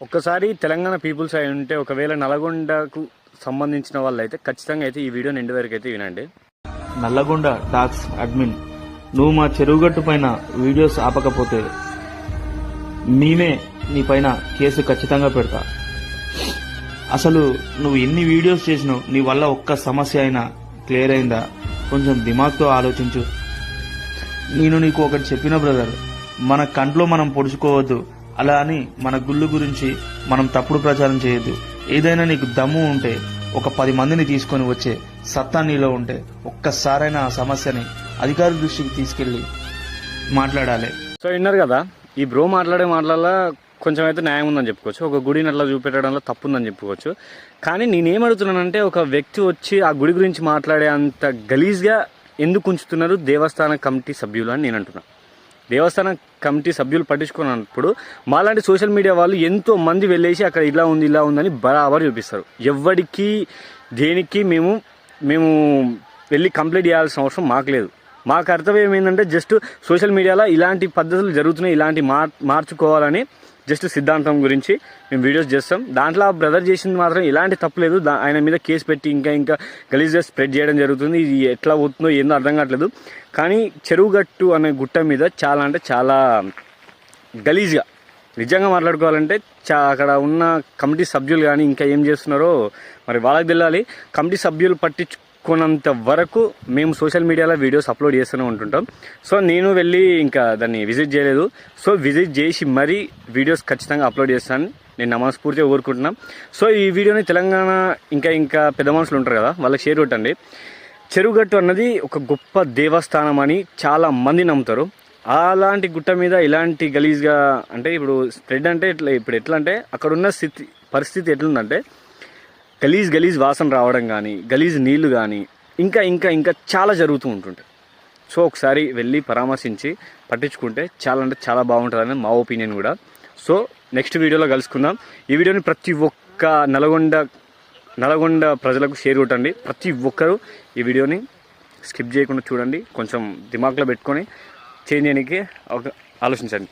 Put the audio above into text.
ఒక్కసారి తెలంగాణ పీపుల్స్ అయి ఉంటే ఒకవేళ నల్గొండకు సంబంధించిన వాళ్ళు అయితే ఖచ్చితంగా అయితే ఈ వీడియోని ఎండ్ వరకు అయితే వినండి. నల్లగొండ డాక్స్ అడ్మిన్, నువ్వు మా చెరువుగట్టు పైన వీడియోస్ ఆపకపోతే మేమే నీ పైన కేసు ఖచ్చితంగా పెడతా. అసలు నువ్వు ఎన్ని వీడియోస్ చేసినావు, నీ వల్ల ఒక్క సమస్య అయినా క్లియర్ అయిందా? కొంచెం దిమాగ్తో ఆలోచించు. నేను నీకు ఒకటి చెప్పిన బ్రదర్, మన కంట్లో మనం పొడుచుకోవద్దు. అలా అని మన గుళ్ళు గురించి మనం తప్పుడు ప్రచారం చేయొద్దు. ఏదైనా నీకు దమ్ము ఉంటే ఒక 10 మందిని తీసుకొని వచ్చే సత్తా నీలో ఉంటే ఒక్కసారైనా ఆ సమస్యని అధికారుల దృష్టికి తీసుకెళ్లి మాట్లాడాలి. సో విన్నారు కదా, ఈ బ్రో మాట్లాడే మాటలలో కొంచెం అయితే న్యాయం ఉందని చెప్పుకోవచ్చు. ఒక గుడిని అట్లా చూపెట్టడంలో తప్పు ఉందని చెప్పుకోవచ్చు. కానీ నేనేమడుగుతున్నానంటే, ఒక వ్యక్తి వచ్చి ఆ గుడి గురించి మాట్లాడే అంత గలీజ్గా ఎందుకు ఉంచుతున్నారు దేవస్థాన కమిటీ సభ్యులు అని నేను అంటున్నా. దేవస్థాన కమిటీ సభ్యులు పట్టించుకున్నప్పుడు మాలాంటి సోషల్ మీడియా వాళ్ళు ఎంతో మంది వెళ్ళేసి అక్కడ ఇలా ఉందని బరాబర్ చూపిస్తారు. ఎవరికి దేనికి మేము వెళ్ళి కంప్లైంట్ చేయాల్సిన అవసరం మాకు లేదు. మా కర్తవ్యం ఏంటంటే జస్ట్ సోషల్ మీడియాలో ఇలాంటి పద్ధతులు జరుగుతున్నాయి, ఇలాంటి మార్చుకోవాలని జస్ట్ సిద్ధాంతం గురించి మేము వీడియోస్ చేస్తాం. దాంట్లో ఆ బ్రదర్ చేసింది మాత్రం ఎలాంటి తప్పులేదు. ఆయన మీద కేసు పెట్టి ఇంకా గలీజ్గా స్ప్రెడ్ చేయడం జరుగుతుంది. ఇది ఎట్లా అవుతుందో ఏందో అర్థం కావట్లేదు. కానీ చెరువుగట్టు అనే గుట్ట మీద చాలా అంటే చాలా గలీజ్గా నిజంగా మాట్లాడుకోవాలంటే అక్కడ ఉన్న కమిటీ సభ్యులు కానీ ఇంకా ఏం చేస్తున్నారో మరి వాళ్ళకి తెలియాలి. కమిటీ సభ్యులు పట్టించుకున్నంత వరకు మేము సోషల్ మీడియాలో వీడియోస్ అప్లోడ్ చేస్తూనే ఉంటుంటాం. సో నేను వెళ్ళి ఇంకా దాన్ని విజిట్ చేయలేదు. సో విజిట్ చేసి మరీ వీడియోస్ ఖచ్చితంగా అప్లోడ్ చేస్తాను నేను మనస్ఫూర్తిగా కోరుకుంటున్నాం. సో ఈ వీడియోని తెలంగాణ ఇంకా పెద్ద మనుషులు ఉంటారు కదా, వాళ్ళకి షేర్ కొట్టండి. చెరువుగట్టు అన్నది ఒక గొప్ప దేవస్థానం అని చాలా మంది నమ్ముతారు. అలాంటి గుట్ట మీద ఇలాంటి గలీజ్గా అంటే ఇప్పుడు స్ప్రెడ్ అంటే ఎట్లా అంటే అక్కడ ఉన్న పరిస్థితి ఎట్లుందంటే గలీజ్ వాసన రావడం కానీ, గలీజ్ నీళ్లు కానీ ఇంకా చాలా జరుగుతూ ఉంటుంటాయి. సో ఒకసారి వెళ్ళి పరామర్శించి పట్టించుకుంటే చాలా అంటే చాలా బాగుంటుందని మా ఒపీనియన్ కూడా. సో నెక్స్ట్ వీడియోలో కలుసుకుందాం. ఈ వీడియోని ప్రతి ఒక్క నల్గొండ ప్రజలకు షేర్ కొట్టండి. ప్రతి ఒక్కరూ ఈ వీడియోని స్కిప్ చేయకుండా చూడండి. కొంచెం దిమాగ్లో పెట్టుకొని చేంజ్ చేయడానికి ఆలోచించండి.